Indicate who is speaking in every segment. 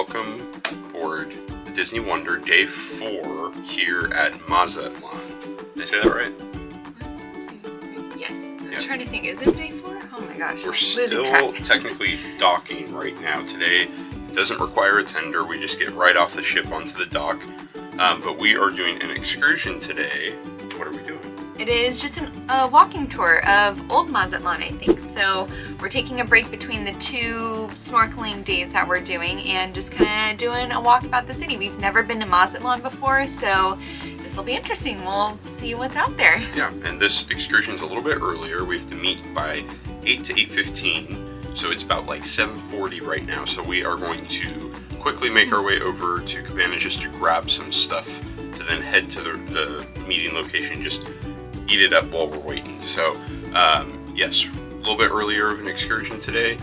Speaker 1: welcome aboard the Disney Wonder Day 4 here at Mazatlan. Did I say that right?
Speaker 2: Yes. I was trying to think, is it Day 4? Oh my gosh.
Speaker 1: We're still technically docking right now. Today doesn't require a tender. We just get right off the ship onto the dock. But we are doing an excursion today. What are we doing?
Speaker 2: It is just a walking tour of Old Mazatlán, I think. So we're taking a break between the two snorkeling days that we're doing and just kind of doing a walk about the city. We've never been to Mazatlan before, so this will be interesting. We'll see what's out there.
Speaker 1: Yeah, and this excursion's a little bit earlier. We have to meet by 8 to 8:15, so it's about like 7:40 right now. So we are going to quickly make our way over to Cabanas just to grab some stuff to then head to the meeting location, just eat it up while we're waiting. So yes, a little bit earlier of an excursion today,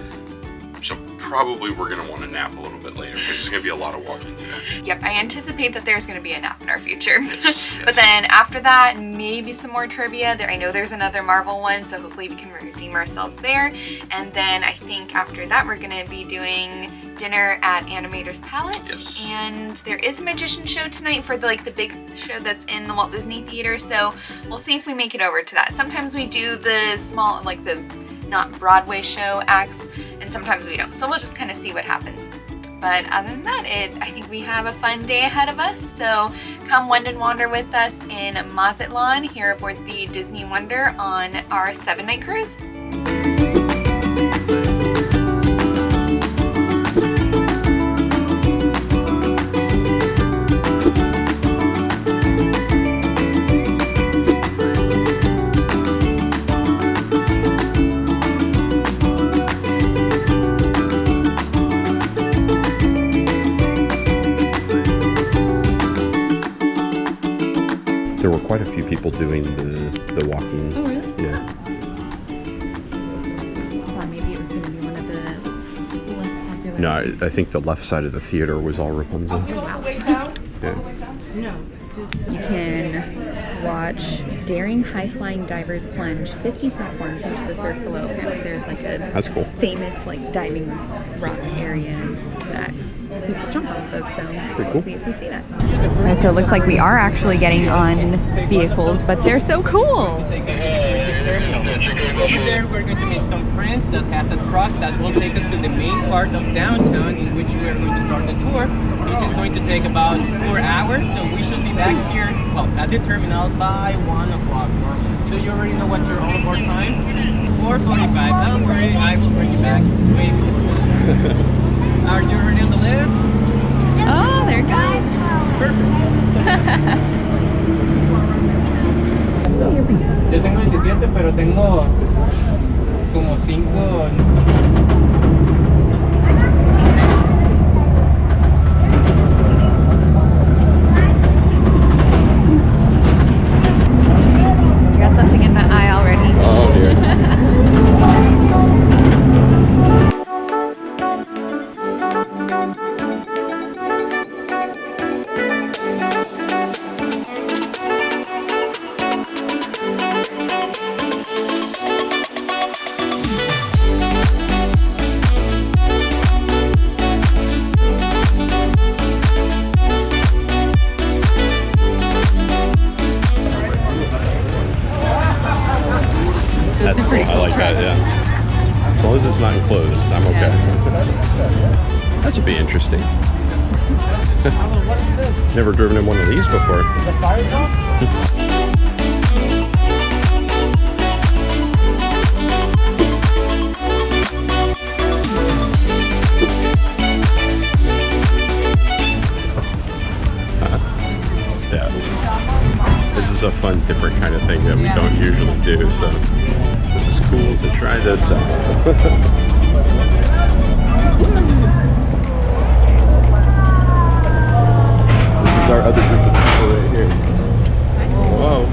Speaker 1: so probably we're going to want to nap a little bit later because it's going to be a lot of walking today.
Speaker 2: Yep, I anticipate that there's going to be a nap in our future.
Speaker 1: Yes.
Speaker 2: But then after that, maybe some more trivia. I know there's another Marvel one, so hopefully we can redeem ourselves there. And then I think after that we're going to be doing dinner at Animator's Palette.
Speaker 1: Yes.
Speaker 2: And there is a magician show tonight for the big show that's in the Walt Disney Theater, so we'll see if we make it over to that. Sometimes we do the small, the not Broadway show acts, and sometimes we don't. So we'll just kind of see what happens. But other than that, I think we have a fun day ahead of us. So come Wend and Wander with us in Mazatlan here aboard the Disney Wonder on our 7-night cruise.
Speaker 1: There were quite a few people doing the walking.
Speaker 2: Oh, really?
Speaker 1: Yeah.
Speaker 2: Well, maybe it was going to be one of the less popular.
Speaker 1: No, I think the left side of the theater was all Rapunzel.
Speaker 2: Oh, wow.
Speaker 1: Yeah.
Speaker 2: You can watch daring high-flying divers plunge 50 platforms into the surf below. Apparently there's
Speaker 1: That's cool.
Speaker 2: famous diving rock area that people jump off of, so we'll see if we see that. Right, so it looks like we are actually getting on vehicles, but they're so cool.
Speaker 3: Over there we're going to meet some friends that has a truck that will take us to the main part of downtown in which we are going to start the tour. This is going to take about 4 hours, so we should be back here, at the terminal by 1 o'clock normally. So you already know what your on-board time? 4:45. Don't worry, I will bring you back way before that. Are you already on the list?
Speaker 2: Oh, there it goes.
Speaker 3: Perfect. Yo tengo 17, pero tengo como 5.
Speaker 2: You got something in that eye already.
Speaker 1: Oh dear. That's cool. I like that, yeah. As long as it's not enclosed, I'm okay. That should be interesting. Never driven in one of these before. Yeah. This is a fun, different kind of thing that we don't usually do, so this is cool to try this out. This is our other group of people right here. Whoa.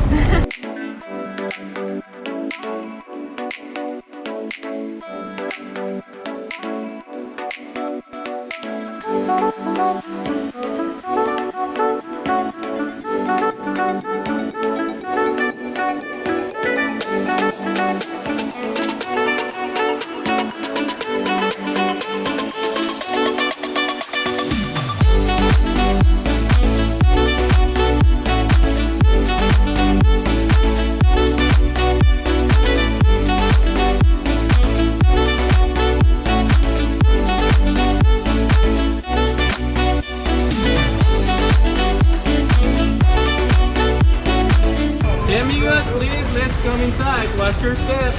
Speaker 3: your step.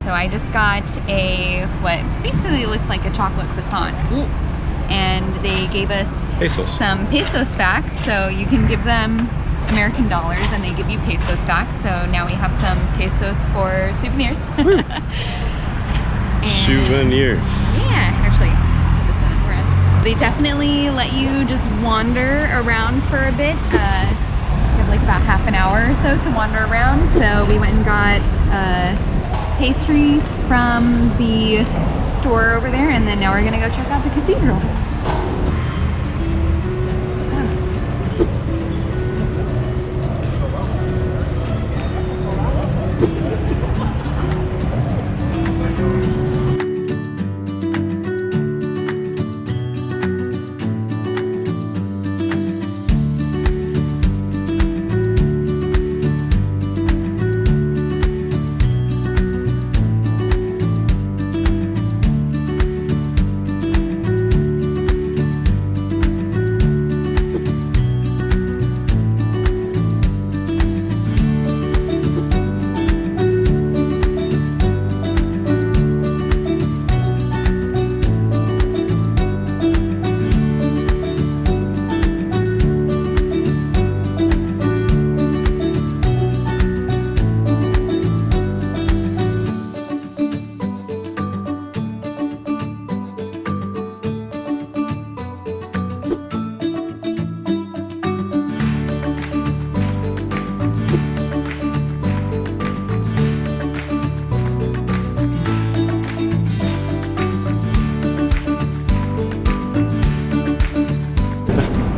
Speaker 2: So I just got what basically looks like a chocolate croissant.
Speaker 1: Ooh.
Speaker 2: And they gave us
Speaker 1: Pesos.
Speaker 2: some pesos back, so you can give them American dollars and they give you pesos back. So now we have some pesos for souvenirs.
Speaker 1: Souvenirs.
Speaker 2: Yeah, actually, put this in the front. They definitely let you just wander around for a bit. You have like about half an hour or so to wander around. So we went and got pastry from the store over there, and then now we're gonna go check out the cathedral.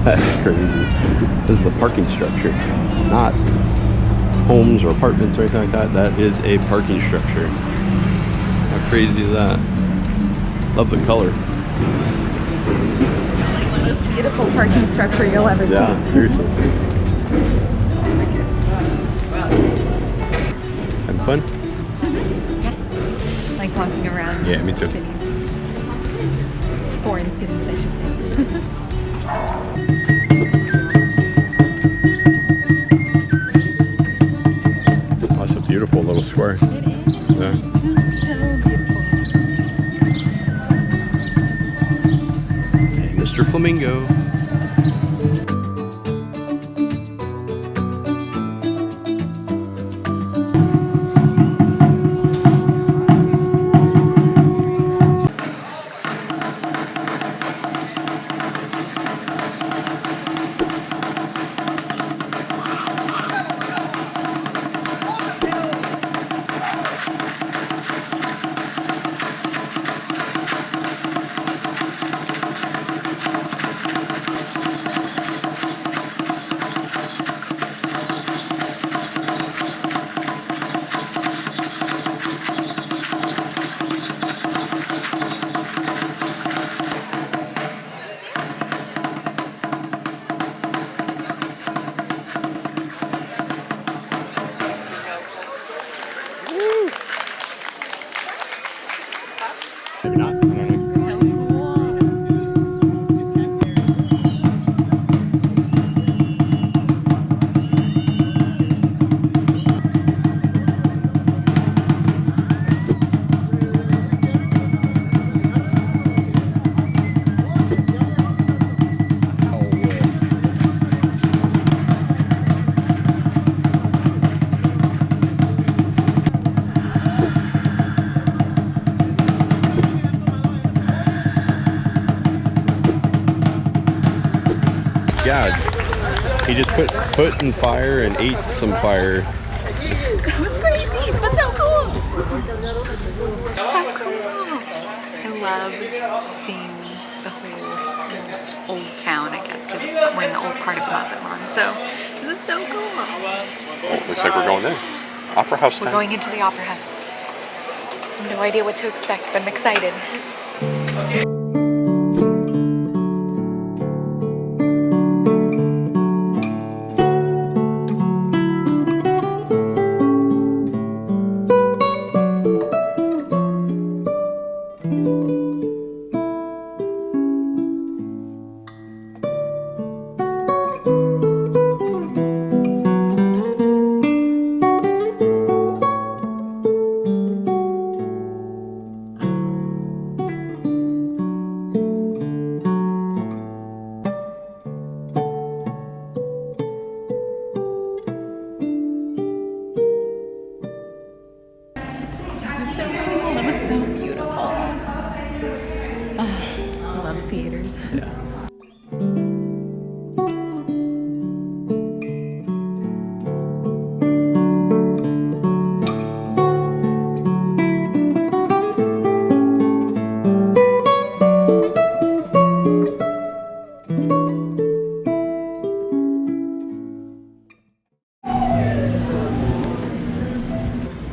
Speaker 1: That's crazy. This is a parking structure, not homes or apartments or anything like that. That is a parking structure. How crazy is that? Love the color.
Speaker 2: Like the most beautiful parking structure you'll ever see.
Speaker 1: Yeah, seriously. Having fun?
Speaker 2: Yeah. Like walking around.
Speaker 1: Yeah, me too.
Speaker 2: Cities. Foreign cities, I should say.
Speaker 1: Oh, it's a beautiful little square.
Speaker 2: It is.
Speaker 1: Yeah.
Speaker 2: It's so beautiful.
Speaker 1: Hey, Mr. Flamingo. Maybe not. I don't know.
Speaker 2: So cool.
Speaker 1: Yeah, he just put foot in fire and ate some fire.
Speaker 2: That was crazy, but so cool. So cool. I love seeing the whole old town, I guess, because we're in the old part of Mazatlan. So this is so cool.
Speaker 1: Oh, looks like we're going there. Opera House
Speaker 2: We're
Speaker 1: time.
Speaker 2: going into the opera house. have no idea what to expect, but I'm excited. Theaters.
Speaker 1: Yeah.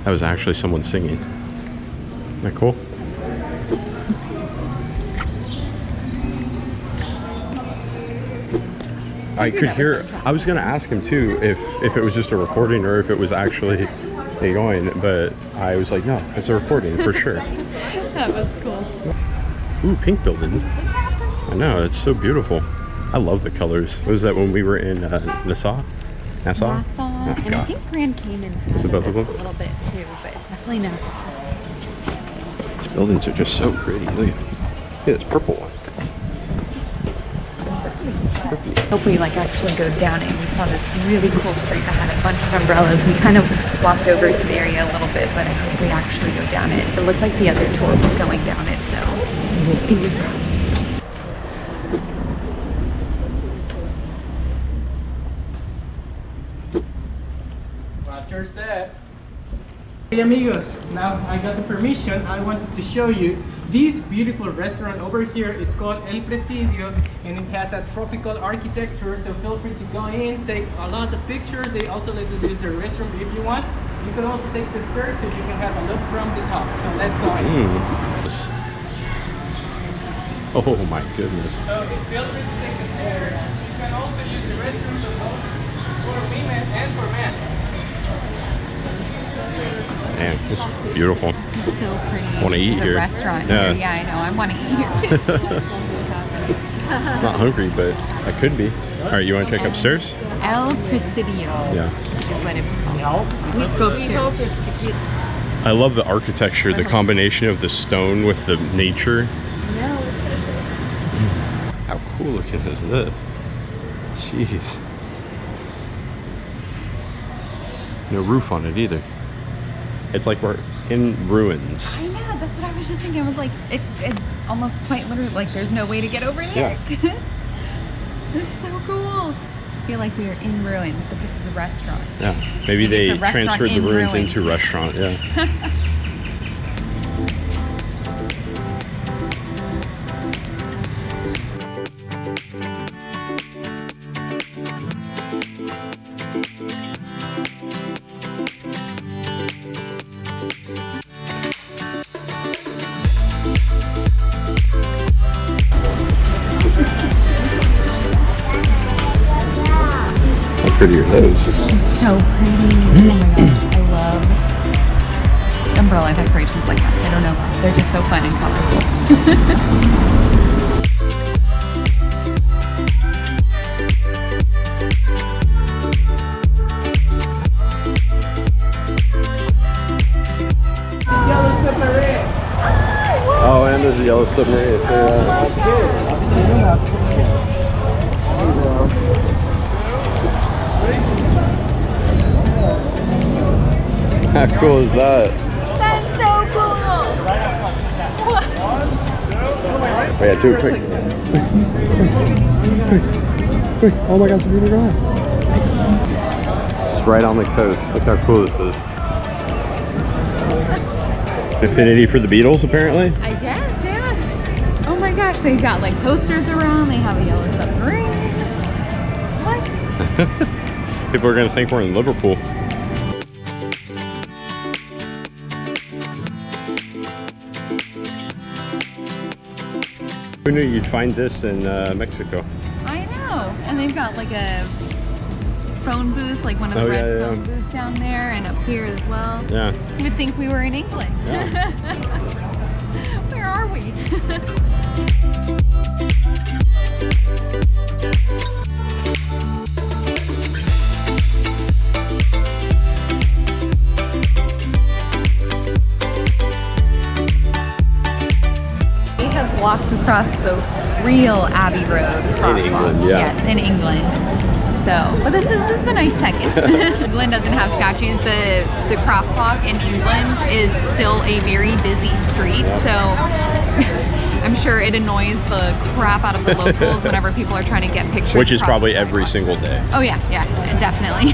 Speaker 1: That was actually someone singing. Isn't that cool? I could hear. I was gonna ask him too if it was just a recording or if it was actually going, but I was like, no, it's a recording for sure.
Speaker 2: That was cool.
Speaker 1: Ooh, pink buildings. I know, it's so beautiful. I love the colors. Was that when we were in Nassau?
Speaker 2: Nassau,
Speaker 1: Oh,
Speaker 2: and I think Grand Cayman
Speaker 1: Was it both of them?
Speaker 2: a little bit too, but definitely Nassau.
Speaker 1: These buildings are just so pretty. Look at this purple one.
Speaker 2: Hope we actually go down it. We saw this really cool street that had a bunch of umbrellas. We kind of walked over to the area a little bit, but I hope we actually go down it. It looked like the other tour was going down it, so fingers crossed.
Speaker 3: After that. Hey amigos, now I got the permission. I wanted to show you this beautiful restaurant over here. It's called El Presidio and it has a tropical architecture, so feel free to go in, take a lot of pictures. They also let us use the restroom if you want. You can also take the stairs so you can have a look from the top. So let's go in.
Speaker 1: Oh my goodness.
Speaker 3: So feel free to take the stairs. You can also use the restrooms both for women and for men.
Speaker 1: Man, this is beautiful.
Speaker 2: It's so pretty.
Speaker 1: I want to eat here.
Speaker 2: Restaurant
Speaker 1: Yeah.
Speaker 2: here. Yeah, I know. I want to eat here too.
Speaker 1: Not hungry, but I could be. All right, you want to check upstairs?
Speaker 2: El Presidio.
Speaker 1: Yeah.
Speaker 2: Is what it's called. Let's go upstairs.
Speaker 1: I love the architecture, the combination of the stone with the nature. How cool looking is this? Jeez. No roof on it either. It's like we're in ruins.
Speaker 2: I know, that's what I was just thinking. I was like, it almost quite literally, there's no way to get over there.
Speaker 1: Yeah.
Speaker 2: It's so cool. I feel like we are in ruins, but this is a restaurant.
Speaker 1: Yeah, maybe
Speaker 2: Maybe
Speaker 1: they
Speaker 2: it's a restaurant
Speaker 1: transferred the
Speaker 2: in
Speaker 1: ruins
Speaker 2: ruins.
Speaker 1: into restaurant, yeah. How pretty are those?
Speaker 2: So pretty. Oh my gosh, I love umbrella decorations like that. I don't know, they're just so fun and colorful.
Speaker 3: Yellow submarine.
Speaker 1: Oh, and there's a yellow submarine. How cool is that?
Speaker 2: That's so cool!
Speaker 1: Oh yeah, do it quick. Quick. Oh my gosh, it's really right. It's right on the coast. Look how cool this is. Affinity for the Beatles, apparently.
Speaker 2: I guess, yeah. Oh my gosh, they've got posters around, they have a yellow submarine. What?
Speaker 1: People are gonna think we're in Liverpool. Who knew you'd find this in Mexico?
Speaker 2: I know. And they've got like a phone booth, like one of the red phone booths down there, and up here as well.
Speaker 1: Yeah.
Speaker 2: You would think we were in England.
Speaker 1: Yeah.
Speaker 2: Where are we? We have walked across the real Abbey Road crosswalk.
Speaker 1: In England, yeah.
Speaker 2: Yes, in England. So, but this is a nice second. England doesn't have statues. The crosswalk in England is still a very busy street, so I'm sure it annoys the crap out of the locals whenever people are trying to get pictures.
Speaker 1: Which is probably every single day.
Speaker 2: Oh yeah, definitely.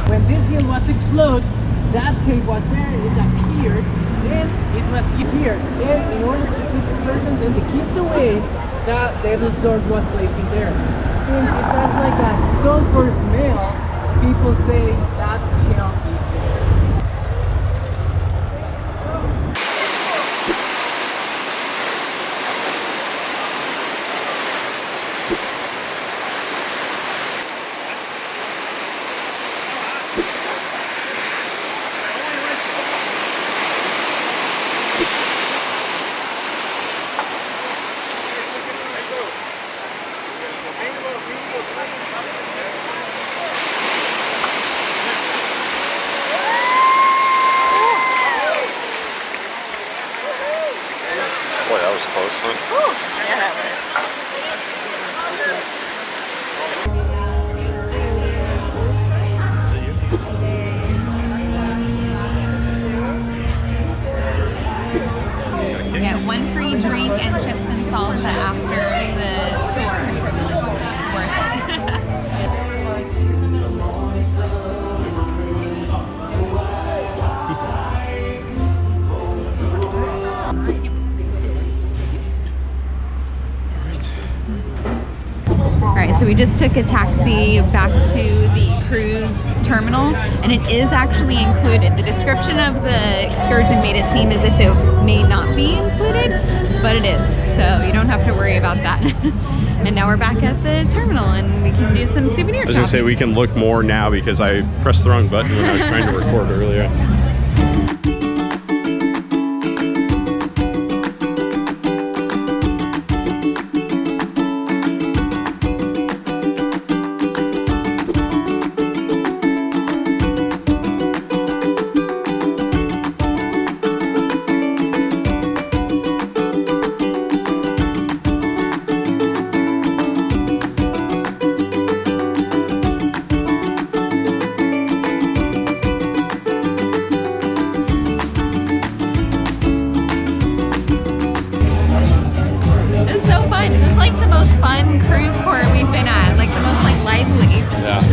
Speaker 3: When this hill was exploded, that cave was there, it appeared, then it was here. Then in order to keep the persons and the kids away, the devil's door was placed in there. Since it has like a sulfur smell, people say that hill is there.
Speaker 1: Boy, that was close, huh?
Speaker 2: Yeah, that was. Yeah, one free drink and chips and salsa after the tour. Worth Alright, so we just took a taxi back to the cruise terminal, and it is actually included. The description of the excursion made it seem as if it may not be included, but it is, so you don't have to worry about that. And now we're back at the terminal, and we can do some souvenir shopping.
Speaker 1: I was gonna say we can look more now because I pressed the wrong button when I was trying to record earlier.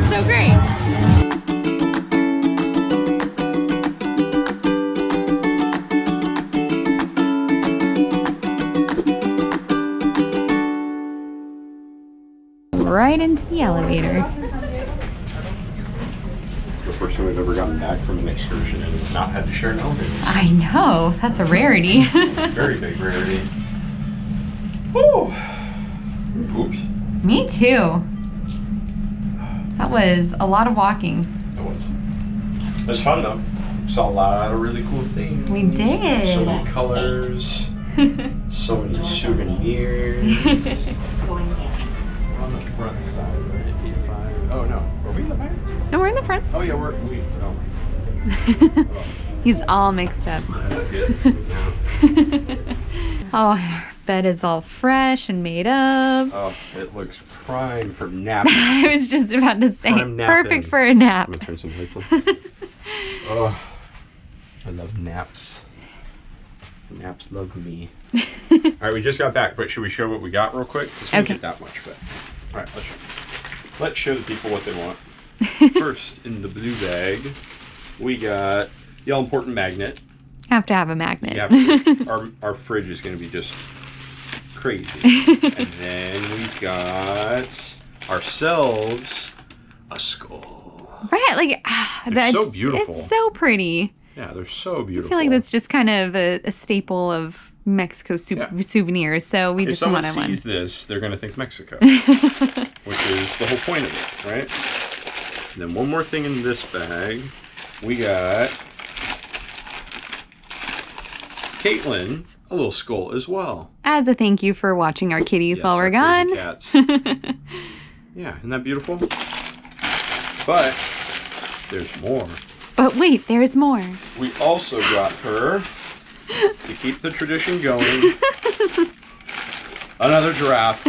Speaker 2: So great. Right into the elevator.
Speaker 1: It's the first time we've ever gotten back from an excursion and not had to share an elevator.
Speaker 2: I know, that's a rarity.
Speaker 1: Very big rarity. Woo! Oops.
Speaker 2: Me too. That was a lot of walking.
Speaker 1: It was. It was fun though. Saw a lot of really cool things.
Speaker 2: We did.
Speaker 1: So many colors. So many souvenirs.
Speaker 2: Going down.
Speaker 1: We're on the front side, right? 85. Oh no. Are we in the back?
Speaker 2: No, we're in the front.
Speaker 1: Oh yeah, oh.
Speaker 2: He's all mixed up.
Speaker 1: That's good.
Speaker 2: Oh, our bed is all fresh and made up.
Speaker 1: Oh, it looks prime for napping.
Speaker 2: I was just about to say,
Speaker 1: Prime napping.
Speaker 2: perfect for a nap.
Speaker 1: I'm gonna turn some lights on. Oh, I love naps. Naps love me. All right, we just got back, but should we show what we got real quick? This won't get that much, but all right, let's show the people what they want. First, in the blue bag, we got the all-important magnet.
Speaker 2: Have to have a magnet.
Speaker 1: Yeah, our fridge is going to be just crazy. And then we got ourselves a skull.
Speaker 2: Right, like
Speaker 1: they're so beautiful.
Speaker 2: It's so pretty.
Speaker 1: Yeah, they're so beautiful.
Speaker 2: I feel like that's just kind of a staple of Mexico souvenirs, so we just wanted one.
Speaker 1: If someone sees this, they're going to think Mexico, which is the whole point of it, right? And then one more thing in this bag. We got Caitlin a little skull as well.
Speaker 2: As a thank you for watching our kitties while we're gone.
Speaker 1: Cats. Yeah, isn't that beautiful? But there's more.
Speaker 2: But wait, there's more.
Speaker 1: We also got her, to keep the tradition going, another giraffe.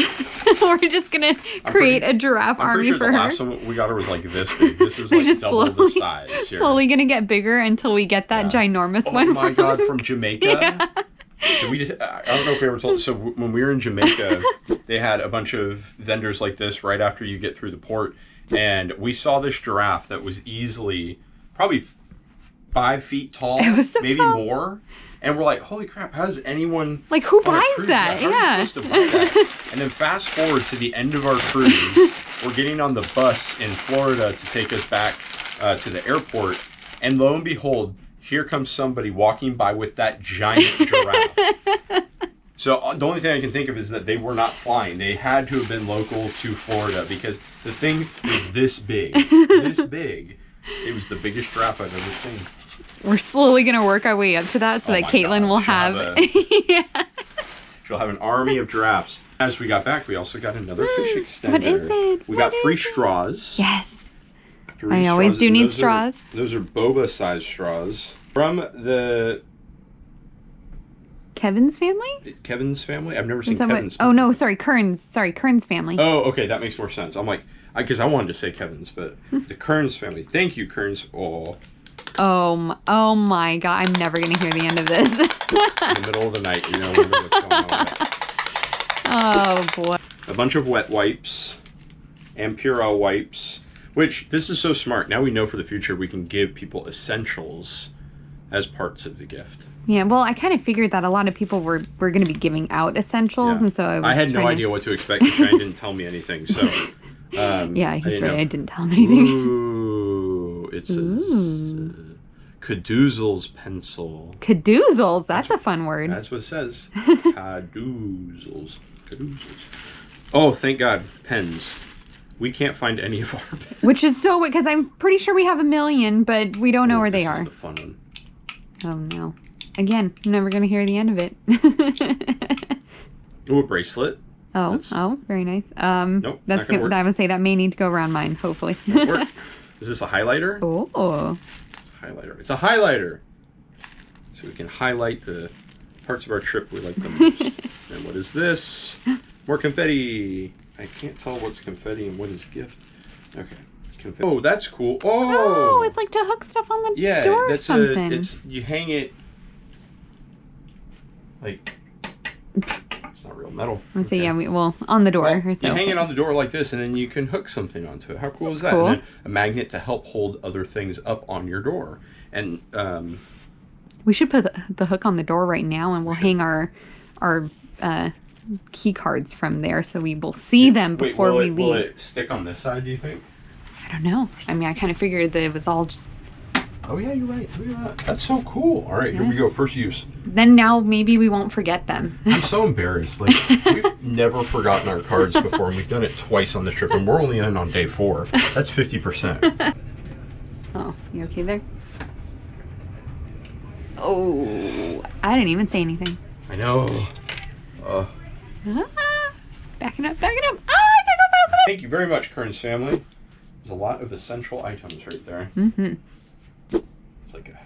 Speaker 2: We're just going to create a giraffe army for her.
Speaker 1: The last one we got her was like this big. This is like double the size here.
Speaker 2: Slowly going to get bigger until we get that ginormous one.
Speaker 1: Oh my God, from Jamaica? Yeah. So I don't know if we ever told. So when we were in Jamaica, they had a bunch of vendors like this right after you get through the port. And we saw this giraffe that was easily probably 5 feet tall,
Speaker 2: it was so
Speaker 1: maybe
Speaker 2: tall.
Speaker 1: More. And we're like, holy crap, how does anyone...
Speaker 2: Like, who buys that?
Speaker 1: How are you supposed to buy that? And then fast forward to the end of our cruise, we're getting on the bus in Florida to take us back to the airport. And lo and behold, here comes somebody walking by with that giant giraffe. So the only thing I can think of is that they were not flying. They had to have been local to Florida because the thing was this big. This big. It was the biggest giraffe I've ever seen.
Speaker 2: We're slowly going to work our way up to that so that Caitlin will have...
Speaker 1: She'll have an army of giraffes. As we got back, we also got another fish extender.
Speaker 2: What is it?
Speaker 1: We got 3 straws.
Speaker 2: Yes. I always do need straws.
Speaker 1: Those are boba-sized straws. From the...
Speaker 2: Kevin's family?
Speaker 1: Kevin's family? I've never seen Kevin's family.
Speaker 2: Oh, no, sorry, Kern's family.
Speaker 1: Oh, okay, that makes more sense. I'm like, because I wanted to say Kevin's, but the Kern's family. Thank you, Kern's.
Speaker 2: Oh my God, I'm never going to hear the end of this.
Speaker 1: In the middle of the night, you know, what's going on.
Speaker 2: Oh, boy.
Speaker 1: A bunch of wet wipes and Purell wipes, which, this is so smart. Now we know for the future we can give people essentials as parts of the gift.
Speaker 2: Yeah, well, I kind of figured that a lot of people were going to be giving out essentials, and so
Speaker 1: I had no idea what to expect. Shane didn't tell me anything, so...
Speaker 2: yeah, he's right. I didn't tell him anything.
Speaker 1: Ooh, it's a cadoozles pencil.
Speaker 2: Cadoozles? That's a fun word.
Speaker 1: That's what it says. Cadoozles. Oh, thank God. Pens. We can't find any of our pens.
Speaker 2: Which is so weird, because I'm pretty sure we have 1 million, but we don't know where they are.
Speaker 1: This is the fun one.
Speaker 2: Oh, no. Again, I'm never going to hear the end of it.
Speaker 1: Ooh, a bracelet.
Speaker 2: Oh, very nice.
Speaker 1: Nope,
Speaker 2: that's
Speaker 1: gonna work.
Speaker 2: I would say that may need to go around mine, hopefully.
Speaker 1: Work. Is this a highlighter?
Speaker 2: Oh.
Speaker 1: It's a highlighter. So we can highlight the parts of our trip we like the most. And what is this? More confetti. I can't tell what's confetti and what is gift. Okay. Confetti. Oh, that's cool. Oh,
Speaker 2: it's like to hook stuff on the door or something.
Speaker 1: You hang it like... It's not real metal.
Speaker 2: Let's see, on the door.
Speaker 1: Well, you hang it on the door like this, and then you can hook something onto it. How cool is that?
Speaker 2: Cool.
Speaker 1: And then a magnet to help hold other things up on your door. And
Speaker 2: we should put the hook on the door right now, and we'll hang our key cards from there, so we will see them before we leave.
Speaker 1: Will it stick on this side, do you think?
Speaker 2: I don't know. I mean, I kind of figured that it was all just...
Speaker 1: Oh, yeah, you're right. Look at that. That's so cool. All right, here we go. First use.
Speaker 2: Then now maybe we won't forget them.
Speaker 1: I'm so embarrassed. Like, we've never forgotten our cards before, and we've done it twice on this trip, and we're only in on day 4. That's 50%.
Speaker 2: Oh, you okay there? Oh, I didn't even say anything.
Speaker 1: I know.
Speaker 2: Backing up. I can't go fast enough.
Speaker 1: Thank you very much, Kern's family. There's a lot of essential items right there.
Speaker 2: Mm-hmm.
Speaker 1: It's like a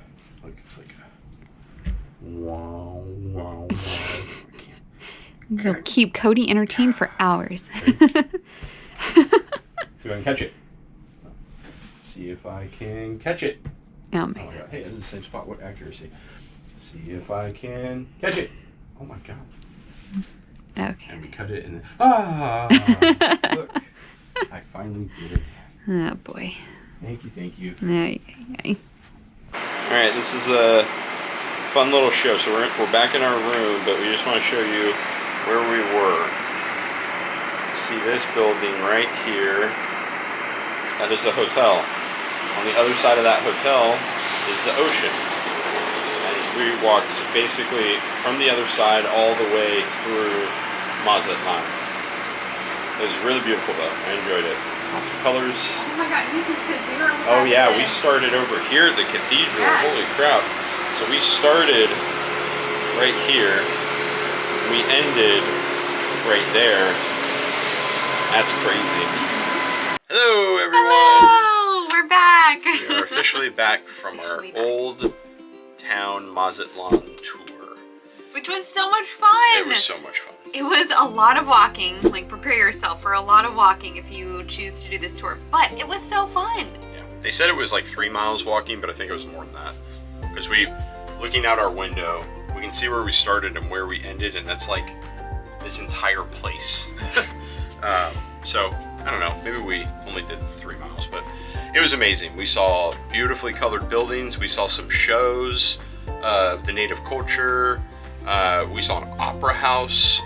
Speaker 1: wow. I can't.
Speaker 2: You'll keep Cody entertained for hours.
Speaker 1: See if I can catch it. See if I can catch it.
Speaker 2: Oh
Speaker 1: my God. Hey, this is the same spot. What accuracy? See if I can catch it. Oh my God.
Speaker 2: Okay.
Speaker 1: And we cut it and look. I finally did it.
Speaker 2: Oh boy.
Speaker 1: Thank you.
Speaker 2: Okay.
Speaker 1: All right, this is a fun little show. So we're back in our room, but we just want to show you where we were. See this building right here? That is a hotel. On the other side of that hotel is the ocean. And we we walked basically from the other side all the way through Mazatlan. It was really beautiful though. I enjoyed it. Lots of colors.
Speaker 2: Oh my god, because we were
Speaker 1: Oh yeah, we started over here at the cathedral.
Speaker 2: Yeah.
Speaker 1: Holy crap. So we started right here. We ended right there. That's crazy. Hello everyone!
Speaker 2: Hello! We're back!
Speaker 1: We are officially back from our Old Town Mazatlan tour.
Speaker 2: Which was so much fun!
Speaker 1: It was so much fun.
Speaker 2: It was a lot of walking, like prepare yourself for a lot of walking if you choose to do this tour, but it was so fun.
Speaker 1: Yeah, they said it was like 3 miles walking, but I think it was more than that. Because looking out our window, we can see where we started and where we ended, and that's like this entire place. So, I don't know, maybe we only did 3 miles, but it was amazing. We saw beautifully colored buildings, we saw some shows, the native culture, we saw an opera house,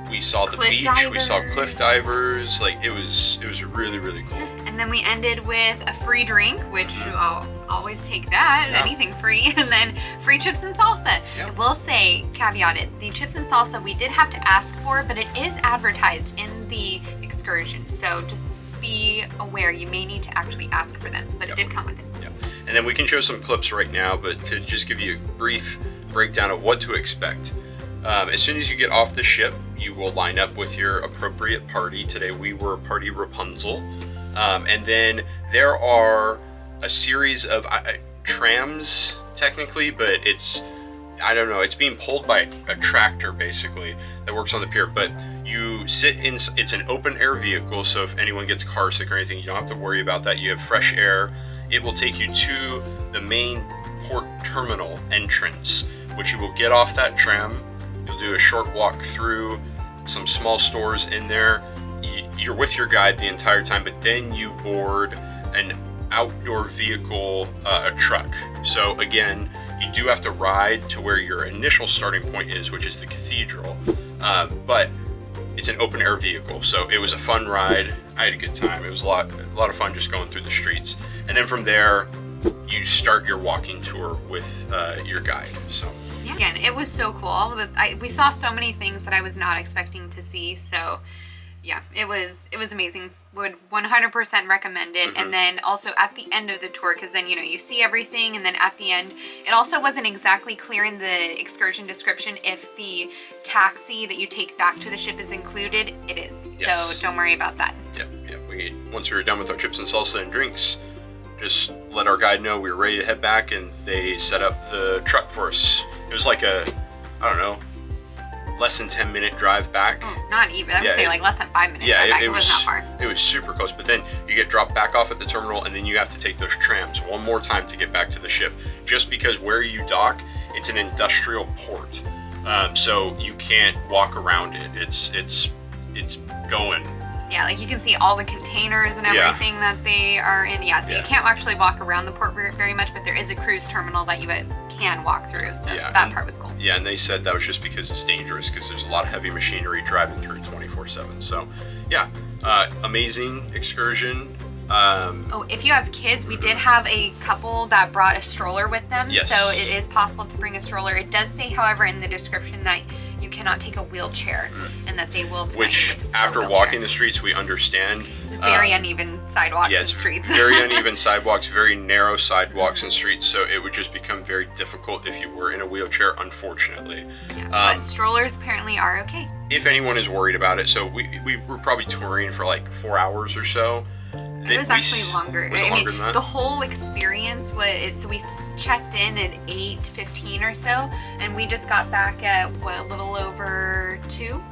Speaker 1: we saw the beach, we saw cliff divers, like it was really, really cool.
Speaker 2: And then we ended with a free drink, which I'll always take that, anything free, and then free chips and salsa. I will say, caveated, the chips and salsa we did have to ask for, but it is advertised in the excursion, so just be aware, you may need to actually ask for them, but it did come with it.
Speaker 1: Yep. And then we can show some clips right now, but to just give you a brief breakdown of what to expect. As soon as you get off the ship, you will line up with your appropriate party. Today we were party Rapunzel. And then there are a series of trams, technically, but I don't know, it's being pulled by a tractor, basically, that works on the pier. But you sit in, it's an open air vehicle, so if anyone gets car sick or anything, you don't have to worry about that. You have fresh air. It will take you to the main port terminal entrance, which you will get off that tram. You'll do a short walk through some small stores in there. You're with your guide the entire time, but then you board an outdoor vehicle, a truck. So again, you do have to ride to where your initial starting point is, which is the cathedral, but it's an open air vehicle, so it was a fun ride. I had a good time. It was a lot of fun just going through the streets, and then from there you start your walking tour with your guide. So
Speaker 2: yeah, again, it was so cool. We saw so many things that I was not expecting to see, so yeah, it was amazing. Would 100% recommend it. And then also at the end of the tour, because then you see everything, and then at the end, it also wasn't exactly clear in the excursion description if the taxi that you take back to the ship is included. It is. Yes. So don't worry about that.
Speaker 1: Yeah. Once we were done with our chips and salsa and drinks, just let our guide know we were ready to head back, and they set up the truck for us. It was like I don't know, less than 10-minute drive back.
Speaker 2: Not even. I would say like less than 5 minutes.
Speaker 1: Yeah,
Speaker 2: drive back. It was not far.
Speaker 1: It was super close. But then you get dropped back off at the terminal, and then you have to take those trams one more time to get back to the ship. Just because where you dock, it's an industrial port, so you can't walk around it. It's going.
Speaker 2: Yeah, like you can see all the containers and everything that they are in. Yeah, so you can't actually walk around the port very much, but there is a cruise terminal that you can walk through, so that part was cool. Yeah,
Speaker 1: and they said that was just because it's dangerous, because there's a lot of heavy machinery driving through 24/7. So yeah, amazing excursion.
Speaker 2: If you have kids, we did have a couple that brought a stroller with them, so it is possible to bring a stroller. It does say, however, in the description that you cannot take a wheelchair, and that they will.
Speaker 1: Which, after walking the streets, we understand.
Speaker 2: It's very uneven sidewalks and streets.
Speaker 1: Very uneven sidewalks, very narrow sidewalks and streets, so it would just become very difficult if you were in a wheelchair, unfortunately.
Speaker 2: Yeah, but strollers apparently are okay.
Speaker 1: If anyone is worried about it, so we were probably touring for like 4 hours or so.
Speaker 2: It was actually longer.
Speaker 1: Was it longer than that?
Speaker 2: The whole experience was, so we checked in at 8:15 or so, and we just got back at a little over 2.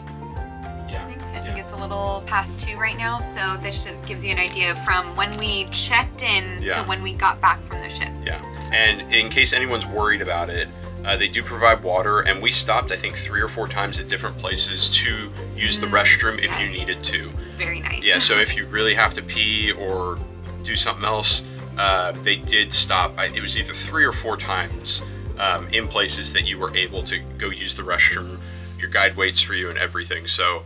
Speaker 1: Yeah.
Speaker 2: I think it's a little past 2 right now, so this just gives you an idea from when we checked in to when we got back from the ship.
Speaker 1: Yeah, and in case anyone's worried about it, they do provide water, and we stopped, I think, 3 or 4 times at different places to use the restroom if you needed to.
Speaker 2: It's very nice.
Speaker 1: Yeah, so if you really have to pee or do something else, they did stop. It was either 3 or 4 times in places that you were able to go use the restroom. Your guide waits for you and everything. So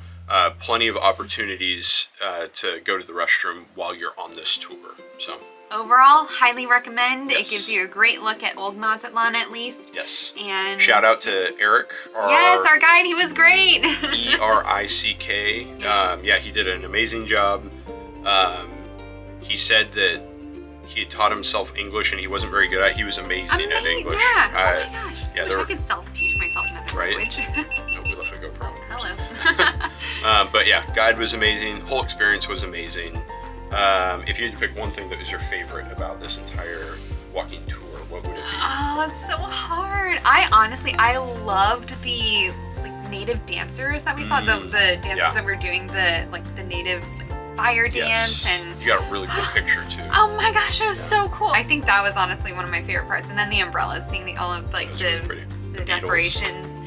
Speaker 1: plenty of opportunities to go to the restroom while you're on this tour. So
Speaker 2: overall, highly recommend.
Speaker 1: Yes.
Speaker 2: It gives you a great look at Old Mazatlan at least.
Speaker 1: Yes.
Speaker 2: And
Speaker 1: shout out to Eric.
Speaker 2: Our guide. He was great.
Speaker 1: ERICK. Yeah, he did an amazing job. He said that he had taught himself English and he wasn't very good at it. He was amazing at English.
Speaker 2: Yeah. Oh my gosh.
Speaker 1: Yeah,
Speaker 2: I wish I could self-teach myself another language.
Speaker 1: No, we left a GoPro.
Speaker 2: Hello.
Speaker 1: But yeah, guide was amazing. Whole experience was amazing. If you had to pick one thing that was your favorite about this entire walking tour, what would it be?
Speaker 2: Oh, it's so hard. I loved the native dancers that we saw. The dancers that were doing the native fire dance, and
Speaker 1: you got a really cool picture too.
Speaker 2: Oh my gosh, it was so cool. I think that was honestly one of my favorite parts. And then the umbrellas, seeing all of the decorations.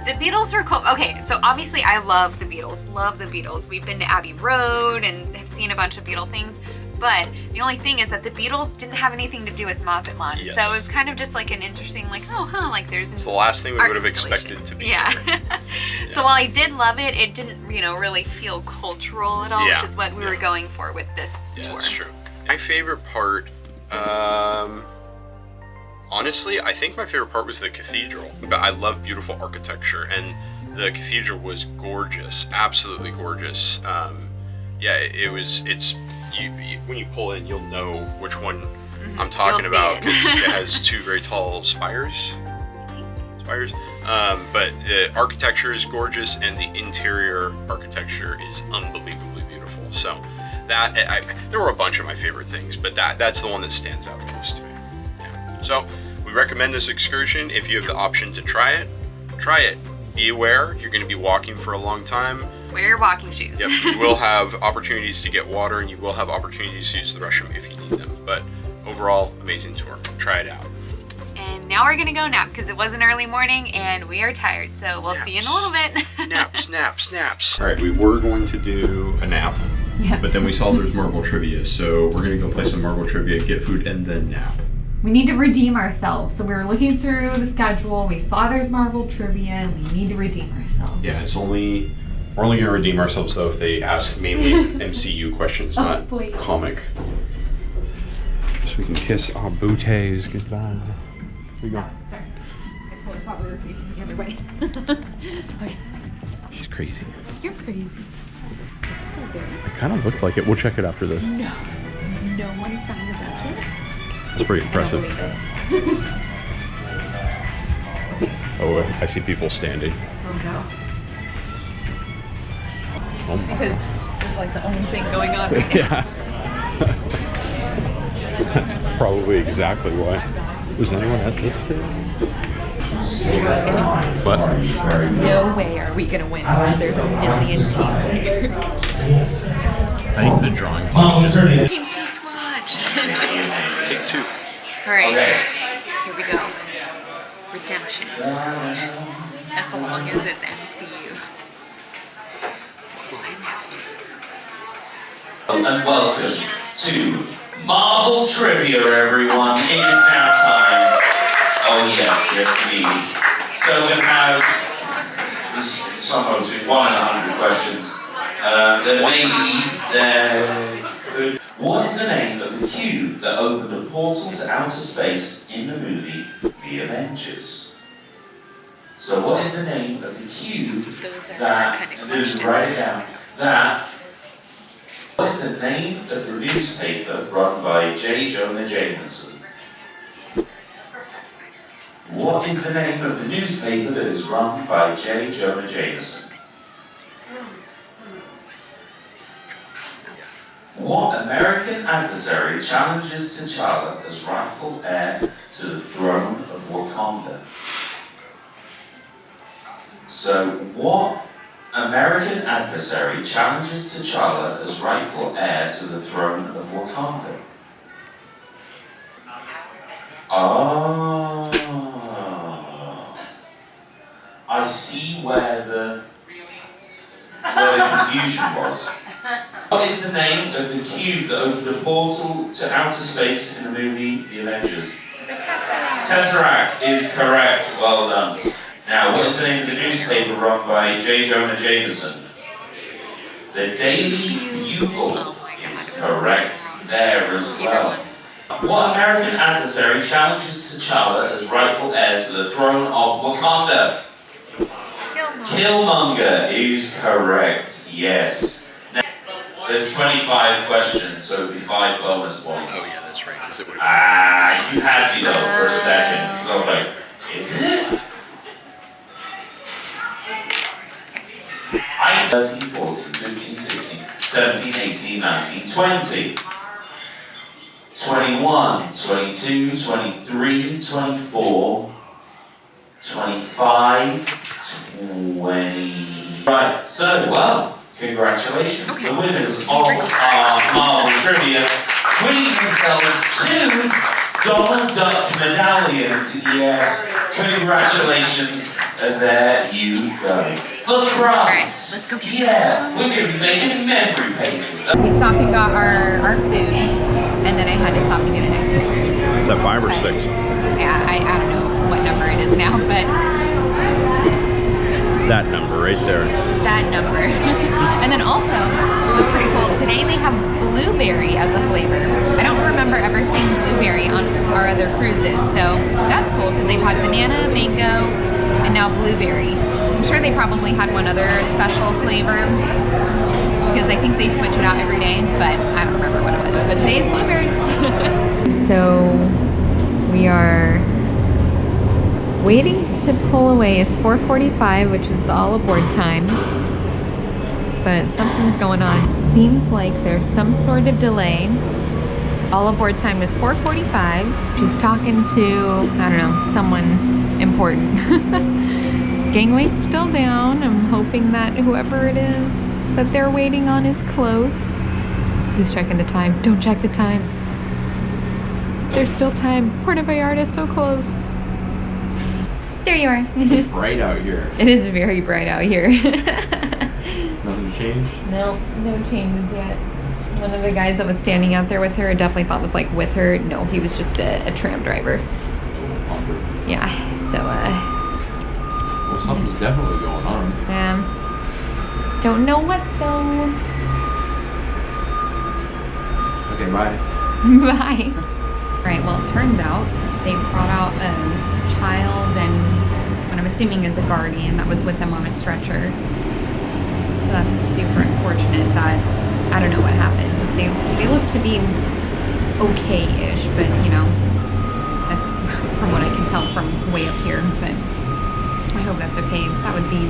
Speaker 2: The Beatles were cool. Okay, so obviously I love the Beatles. Love the Beatles. We've been to Abbey Road and have seen a bunch of Beatle things. But the only thing is that the Beatles didn't have anything to do with Mazatlan.
Speaker 1: Yes.
Speaker 2: So it was kind of just like an interesting, there's
Speaker 1: it's the last thing we would have
Speaker 2: installation.
Speaker 1: expected to be.
Speaker 2: Yeah. So while I did love it, it didn't, really feel cultural at all, which is what we were going for with this tour.
Speaker 1: Yeah, that's true. My favorite part, honestly, I think my favorite part was the cathedral. But I love beautiful architecture, and the cathedral was gorgeous, absolutely gorgeous. When you pull in, you'll know which one I'm talking about, because it has two very tall spires. But the architecture is gorgeous, and the interior architecture is unbelievably beautiful. So there were a bunch of my favorite things, but that's the one that stands out the most to me. Yeah. So we recommend this excursion. If you have the option to try it, try it. Be aware, you're going to be walking for a long time.
Speaker 2: Wear your walking shoes.
Speaker 1: Yep, you will have opportunities to get water, and you will have opportunities to use the restroom if you need them. But overall, amazing tour. Try it out.
Speaker 2: And now we're gonna go nap because it was an early morning and we are tired. So we'll see you in a little bit.
Speaker 1: Naps. All right, we were going to do a nap, but then we saw there's Marvel trivia, so we're gonna go play some Marvel trivia, get food, and then nap.
Speaker 4: We need to redeem ourselves. So we were looking through the schedule. We saw there's Marvel trivia, and we need to redeem ourselves.
Speaker 1: Yeah, we're only gonna redeem ourselves though if they ask mainly MCU questions, not comic. So we can kiss our booties goodbye. Here we go.
Speaker 4: Sorry. I thought we were facing the other way. Okay.
Speaker 1: She's crazy.
Speaker 4: You're crazy. It's still there.
Speaker 1: It kind of looked like it. We'll check it after this.
Speaker 4: No. No one's found about it.
Speaker 1: That's pretty impressive.
Speaker 4: I don't believe it.
Speaker 1: Oh, I see people standing.
Speaker 4: Oh no.
Speaker 1: Oh my.
Speaker 4: Because it's like the only thing going on right now.
Speaker 1: Yeah. That's probably exactly why. Was anyone at this sale? What?
Speaker 4: No way are we gonna win because there's a million teams here.
Speaker 1: I think the drawing competition.
Speaker 2: Team C Swatch.
Speaker 1: Take two.
Speaker 2: All right, here we go. Redemption. As long as it's MCU.
Speaker 5: And welcome to Marvel Trivia, everyone. It is now time. Oh yes, indeed. So we're going to have somewhere between 1 and 100 questions. What is the name of the cube that opened a portal to outer space in the movie The Avengers? So what is the name of the cube that, write it down, what is the name of the newspaper run by J. Jonah Jameson? What is the name of the newspaper that is run by J. Jonah Jameson? What American adversary challenges T'Challa as rightful heir to the throne of Wakanda? So, what American adversary challenges T'Challa as rightful heir to the throne of Wakanda? Oh, I see where the confusion was. What is the name of the cube that opened the portal to outer space in the movie The Avengers?
Speaker 2: The Tesseract.
Speaker 5: Tesseract is correct. Well done. Now, what is the name of the newspaper run by J. Jonah Jameson? The Daily Bugle is correct there as well. What American adversary challenges T'Challa as rightful heir to the throne of Wakanda? Killmonger is correct, yes. Now, there's 25 questions, so it would be 5 bonus points.
Speaker 1: Oh yeah, that's right. 'Cause it would've
Speaker 5: You had me though for a second, because I was like, is it? I 13, 14, 15, 16, 17, 18, 19, 20. 21, 22, 23, 24, 25, 20. Right, so, well, congratulations.
Speaker 2: Okay.
Speaker 5: The winners of our Marvel Trivia winning themselves 2 Donald Duck medallions. Yes, congratulations. There you go. For the crafts.
Speaker 2: let's go get
Speaker 5: Yeah, we're going to be making memory pages.
Speaker 4: We stopped and got our food, and then I had to stop and get an extra food.
Speaker 1: Is that 5 or 6?
Speaker 4: Yeah, I don't know what number it is now, but
Speaker 1: That number right there.
Speaker 4: that number. And then also, it was pretty cool. Today they have blueberry as a flavor. I don't remember ever seeing blueberry on our other cruises, so that's cool because they've had banana, mango, and now blueberry. I'm sure they probably had one other special flavor because I think they switch it out every day, but I don't remember what it was. But today is blueberry. So we are waiting to pull away. It's 4:45, which is the all aboard time. But something's going on. Seems like there's some sort of delay. All aboard time is 4:45. She's talking to, I don't know, someone important. Gangway's still down. I'm hoping that whoever it is that they're waiting on is close. He's checking the time. Don't check the time. There's still time. Puerto Vallarta is so close. There you are.
Speaker 6: It's bright out here.
Speaker 4: It is very bright out here.
Speaker 6: Nothing changed?
Speaker 4: No changes yet. One of the guys that was standing out there with her, I definitely thought was like with her. No, he was just a tram driver. Yeah, so
Speaker 6: Well, something's definitely going on.
Speaker 4: don't know what though.
Speaker 6: Okay, bye.
Speaker 4: Bye. Alright, well it turns out they brought out a child and what I'm assuming is a guardian that was with them on a stretcher. So that's super unfortunate that I don't know what happened. They look to be okay-ish, but you know, that's from what I can tell from way up here, but I hope that's okay. That would be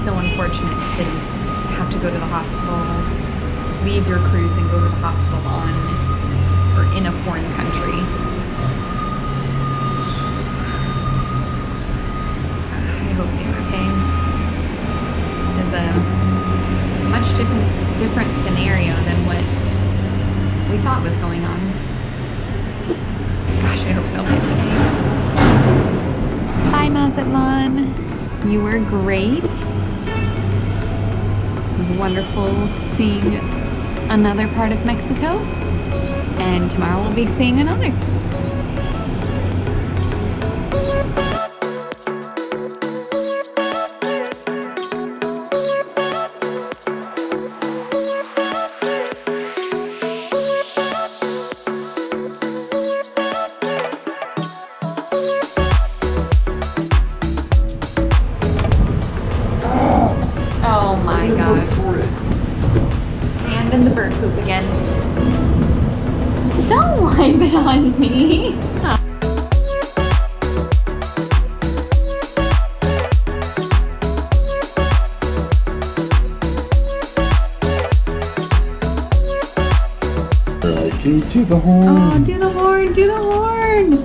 Speaker 4: so unfortunate to have to go to the hospital, leave your cruise and go to the hospital or in a foreign country. I hope they're okay. It's a much different scenario than what we thought was going on. Gosh, I hope they'll be okay. Bye, Mazatlan. You were great. It was wonderful seeing another part of Mexico. And tomorrow we'll be seeing another. Oh my gosh. And in the bird poop again. Don't wipe it on me.
Speaker 6: Can you do the horn?
Speaker 4: Oh, do the horn, do the horn.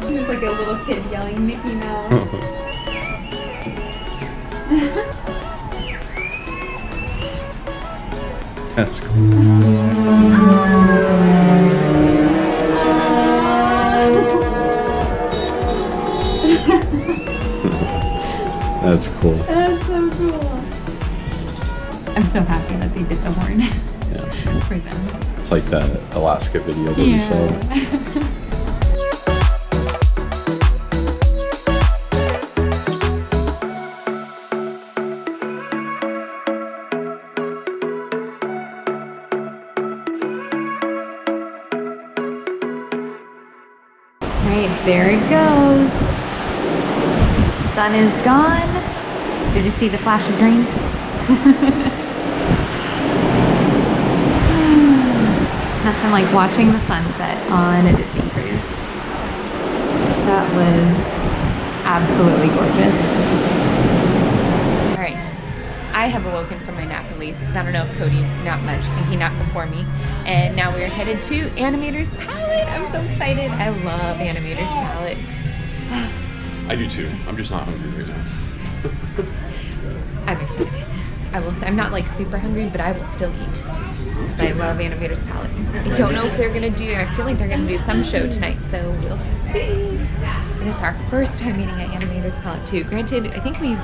Speaker 4: It's like a little kid yelling Mickey Mouse.
Speaker 1: That's cool. That's cool.
Speaker 4: That's so cool. I'm so happy that they did the horn
Speaker 1: Yeah.
Speaker 4: for them.
Speaker 1: It's like that Alaska video that we saw.
Speaker 4: Yeah. right, there it goes. Sun is gone. Did you see the flash of green? Nothing like watching the sunset on a Disney cruise. That was absolutely gorgeous. All right, I have awoken from my nap at least, because I don't know if Cody napped much, and he napped before me. And now we are headed to Animator's Palette. I'm so excited. I love Animator's Palette.
Speaker 6: I do too. I'm just not hungry right now.
Speaker 4: I'm excited. I will say, I'm not like super hungry, but I will still eat. Because I love Animator's Palette. I don't know if they're gonna do, I feel like they're gonna do some show tonight, so we'll see. And it's our first time eating at Animator's Palette too. Granted, I think we've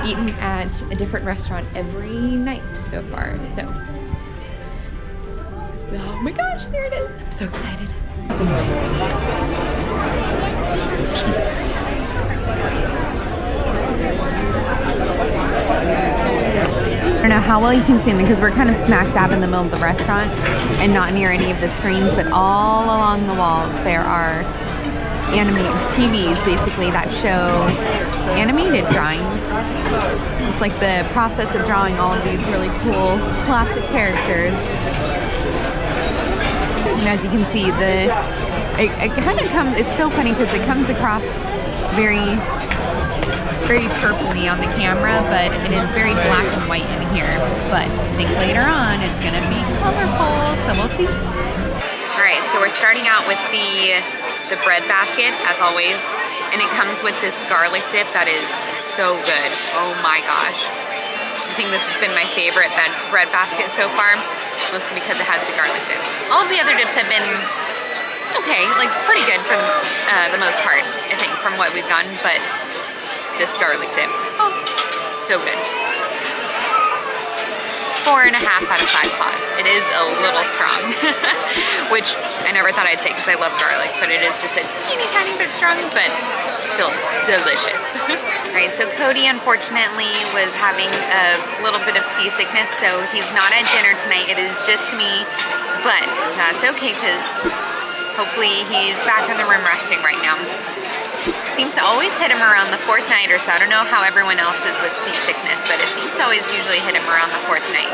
Speaker 4: eaten at a different restaurant every night so far, so. Oh my gosh, there it is. I'm so excited. I don't know how well you can see them because we're kind of smack dab in the middle of the restaurant and not near any of the screens, but all along the walls there are TVs basically that show animated drawings. It's like the process of drawing all of these really cool classic characters. And as you can see, it kind of comes, it's so funny because it comes across very purpley on the camera, but it is very black and white in here. But I think later on it's gonna be colorful, so we'll see. All right, so we're starting out with the bread basket, as always, and it comes with this garlic dip that is so good. Oh my gosh. I think this has been my favorite bread basket so far, mostly because it has the garlic dip. All of the other dips have been okay, like pretty good for the most part, I think, from what we've done, but this garlic dip, oh, so good. 4.5 out of 5 paws. It is a little strong, which I never thought I'd say because I love garlic, but it is just a teeny tiny bit strong, but still delicious. All right, so Cody unfortunately was having a little bit of seasickness, so he's not at dinner tonight. It is just me, but that's okay because hopefully he's back in the room resting right now. Seems to always hit him around the 4th night or so. I don't know how everyone else is with seasickness, but it seems to always usually hit him around the 4th night.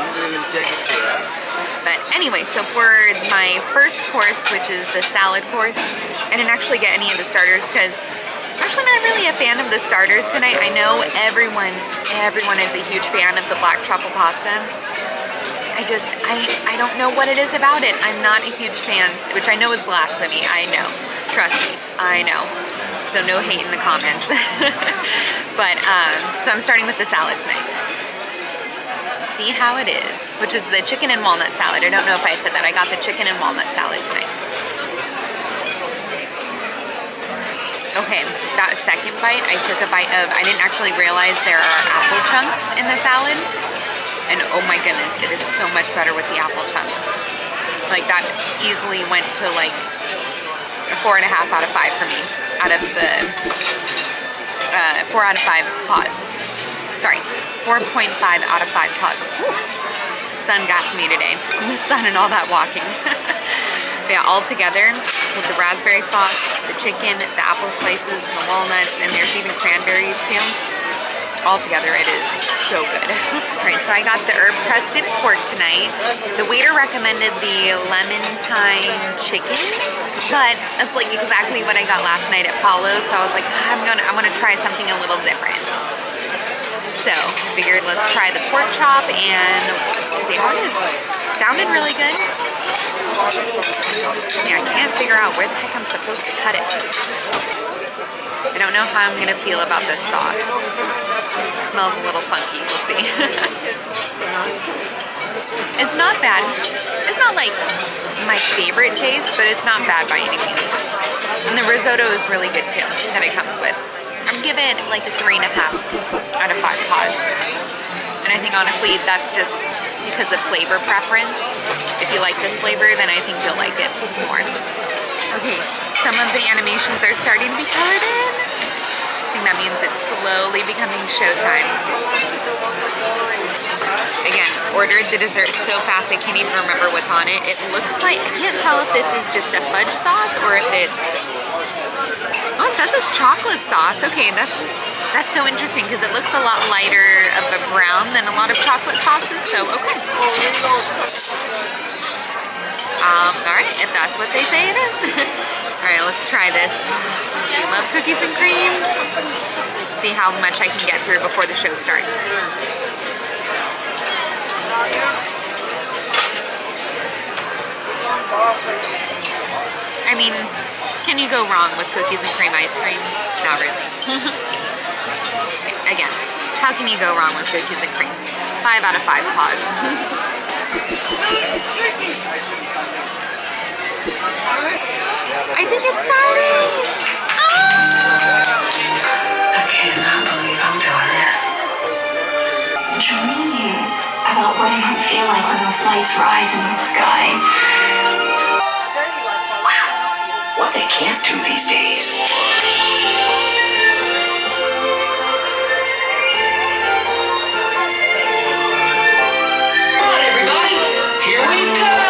Speaker 4: But anyway, so for my first course, which is the salad course, I didn't actually get any of the starters because I'm actually not really a fan of the starters tonight. I know everyone is a huge fan of the black truffle pasta. I don't know what it is about it. I'm not a huge fan, which I know is blasphemy. I know. Trust me, I know. So no hate in the comments. But, so I'm starting with the salad tonight. See how it is, which is the chicken and walnut salad. I don't know if I said that. I got the chicken and walnut salad tonight. Okay, that second bite, I took a bite of, I didn't actually realize there are apple chunks in the salad. And oh my goodness, it is so much better with the apple chunks. Like that easily went to like a 4.5 out of 5 for me. Out of the 4 out of 5 paws. Sorry, 4.5 out of 5 paws. Whew. Sun got to me today. The sun and all that walking. Yeah, all together with the raspberry sauce, the chicken, the apple slices, the walnuts, and there's even cranberries too. All together, it is so good. All right, so I got the herb crusted pork tonight. The waiter recommended the lemon thyme chicken, but that's like exactly what I got last night at Paulo's. So I was like, I want to try something a little different. So I figured let's try the pork chop and we'll see how it is. Sounded really good. Yeah, I can't figure out where the heck I'm supposed to cut it. I don't know how I'm gonna feel about this sauce. It smells a little funky, we'll see. It's not bad. It's not like my favorite taste, but it's not bad by any means. And the risotto is really good too, that it comes with. I'm giving it like a 3.5 out of 5 paws. And I think honestly, that's just because of flavor preference. If you like this flavor, then I think you'll like it more. Okay, some of the animations are starting to be colored in. I think
Speaker 2: that means it's slowly becoming showtime. Again, ordered the dessert so fast I can't even remember what's on it. It looks like, I can't tell if this is just a fudge sauce or if it's, oh, it says it's chocolate sauce. Okay, that's so interesting because it looks a lot lighter of a brown than a lot of chocolate sauces, so okay. All right, if that's what they say it is. All right, let's try this. I love cookies and cream. See how much I can get through before the show starts. I mean, can you go wrong with cookies and cream ice cream? Not really. Again, how can you go wrong with cookies and cream? 5 out of 5 paws. I think it's starting!
Speaker 7: I cannot believe I'm doing this. Dreaming about what it might feel like when those lights rise in the sky.
Speaker 8: Wow, what they can't do these days. Come on, everybody, here we go!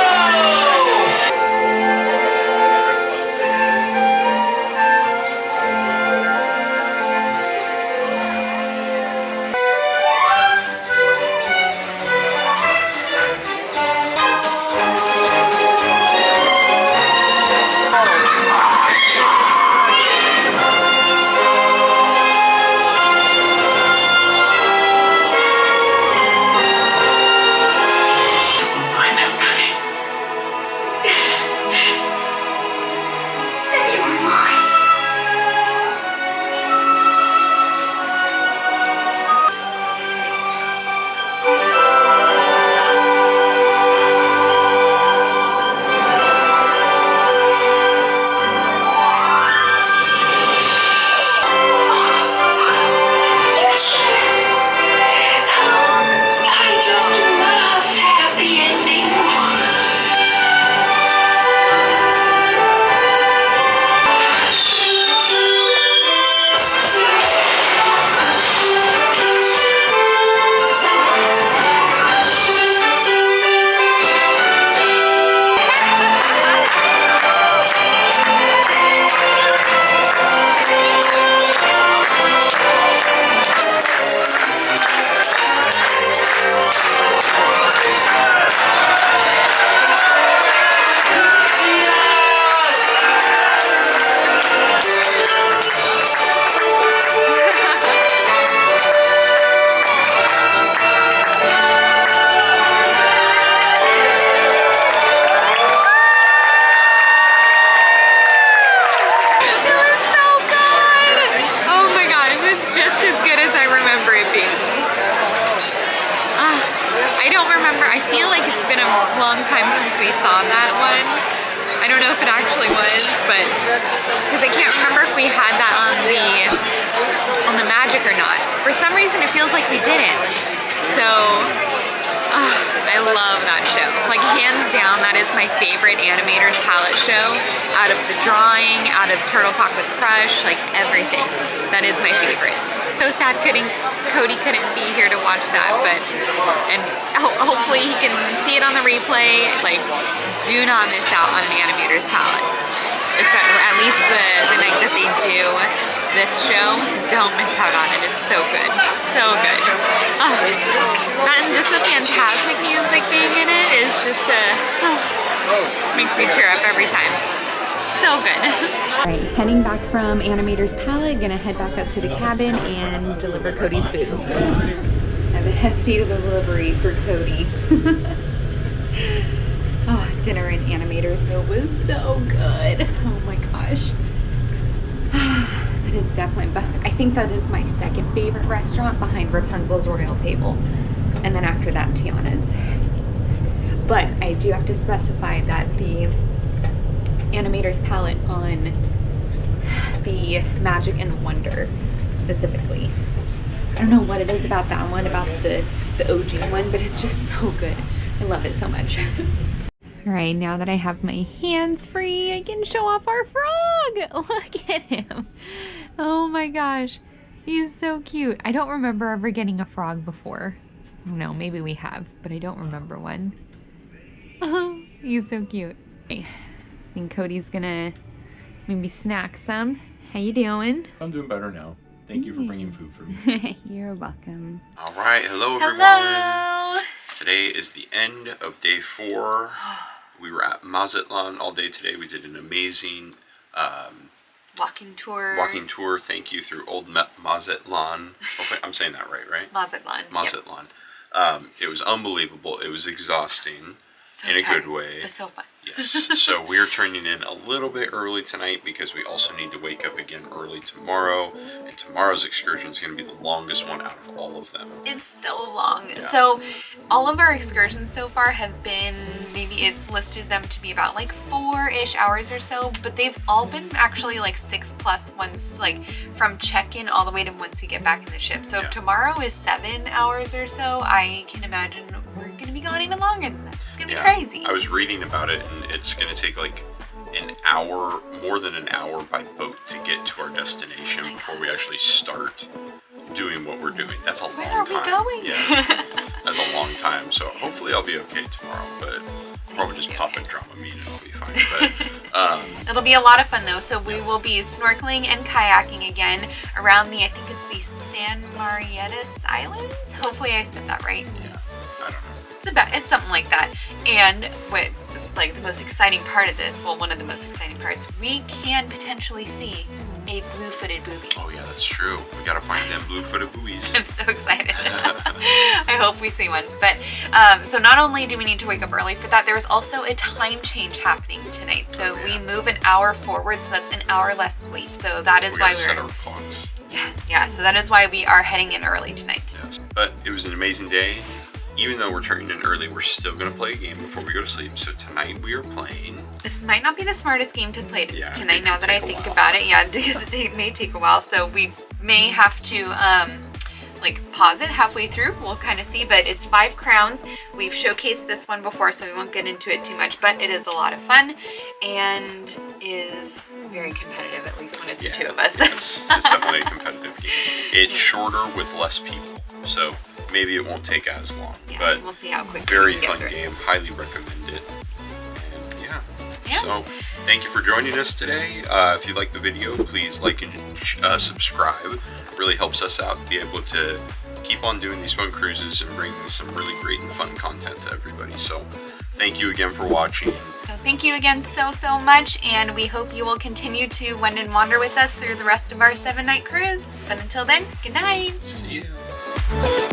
Speaker 2: Animator's palette show. Out of the drawing, out of Turtle Talk with Crush, like everything. That is my favorite. So sad Cody couldn't be here to watch that, but hopefully he can see it on the replay. Like, do not miss out on an Animator's palette. Especially, at least the night that they do this show, don't miss out on it. It's so good. So good. And just the Fantasmic music being in it is just makes me tear up every time. So good.
Speaker 4: Alright, heading back from Animator's palette, gonna head back up to the cabin and deliver Cody's food. I have a hefty delivery for Cody. Oh, dinner in Animator's though was so good. Oh my gosh. That is definitely, but I think that is my second favorite restaurant behind Rapunzel's Royal Table. And then after that, Tiana's. But I do have to specify that the Animator's palette on the Magic and Wonder specifically. I don't know what it is about that one, about the OG one, but it's just so good. I love it so much. All right, now that I have my hands free, I can show off our frog. Look at him. Oh my gosh. He's so cute. I don't remember ever getting a frog before. No, maybe we have, but I don't remember one. He's so cute. I think Cody's gonna maybe snack some. How you doing?
Speaker 6: I'm doing better now. Thank you for bringing food for me.
Speaker 4: You're welcome.
Speaker 1: All right, hello everyone.
Speaker 2: Hello.
Speaker 1: Today is the end of day 4. We were at Mazatlan all day today. We did an amazing
Speaker 2: Walking tour.
Speaker 1: walking tour. Thank you through Old Mazatlán. Hopefully I'm saying that right?
Speaker 2: Mazatlan.
Speaker 1: Mazatlan. It was unbelievable. It was exhausting
Speaker 2: So
Speaker 1: in a
Speaker 2: tired,
Speaker 1: good way.
Speaker 2: but so fun.
Speaker 1: Yes. So we're turning in a little bit early tonight because we also need to wake up again early tomorrow. And tomorrow's excursion is going to be the longest one out of all of them.
Speaker 2: It's so long.
Speaker 1: Yeah.
Speaker 2: So all of our excursions so far have been, maybe it's listed them to be about like 4-ish hours or so, but they've all been actually like 6+ ones, like from check-in all the way to once we get back in the ship. So
Speaker 1: Yeah.
Speaker 2: if tomorrow is 7 hours or so, I can imagine we're going to be gone even longer than that. It's going to be crazy.
Speaker 1: I was reading about it, and it's going to take like an hour, more than an hour by boat to get to our destination before we actually start doing what we're doing. That's a
Speaker 2: Where
Speaker 1: long
Speaker 2: are
Speaker 1: time.
Speaker 2: we going?
Speaker 1: Yeah, that's a long time. So hopefully I'll be okay tomorrow, but probably just pop in Dramamine and I'll be fine. But
Speaker 2: It'll be a lot of fun though. So we will be snorkeling and kayaking again around the, I think it's the San Marietas Islands. Hopefully I said that right.
Speaker 1: yeah, I don't know.
Speaker 2: It's something like that. And what, like, the most exciting part of this, well, one of the most exciting parts, we can potentially see a blue-footed booby.
Speaker 1: Oh yeah, that's true. We gotta find them blue-footed buoys.
Speaker 2: I'm so excited. I hope we see one. But so not only do we need to wake up early for that, there is also a time change happening tonight. So we move an hour forward, so that's an hour less sleep. So that is
Speaker 1: We
Speaker 2: why
Speaker 1: gotta set
Speaker 2: we're
Speaker 1: our clocks.
Speaker 2: yeah. So that is why we are heading in early tonight.
Speaker 1: Yes. But it was an amazing day. Even though we're turning in early, we're still going to play a game before we go to sleep. So tonight we are playing...
Speaker 2: This might not be the smartest game to play
Speaker 1: Yeah,
Speaker 2: tonight
Speaker 1: it
Speaker 2: now
Speaker 1: could
Speaker 2: that I
Speaker 1: take a
Speaker 2: think
Speaker 1: while.
Speaker 2: about it. Yeah, because it may take a while. So we may have to like pause it halfway through. We'll kind of see, but it's 5 crowns. We've showcased this one before, so we won't get into it too much, but it is a lot of fun and is very competitive, at least when it's the 2 of us.
Speaker 1: It's definitely a competitive game. It's shorter with less people, so maybe it won't take as long.
Speaker 2: Yeah,
Speaker 1: But
Speaker 2: we'll see how quickly
Speaker 1: very
Speaker 2: we get
Speaker 1: fun
Speaker 2: through it.
Speaker 1: game. Highly recommend it. And yeah.
Speaker 2: Yeah.
Speaker 1: So thank you for joining us today. If you like the video, please like and subscribe. It really helps us out to be able to keep on doing these fun cruises and bringing some really great and fun content to everybody. So thank you again for watching.
Speaker 2: So thank you again so much, and we hope you will continue to wend and wander with us through the rest of our 7-night cruise. But until then, good night.
Speaker 1: See you.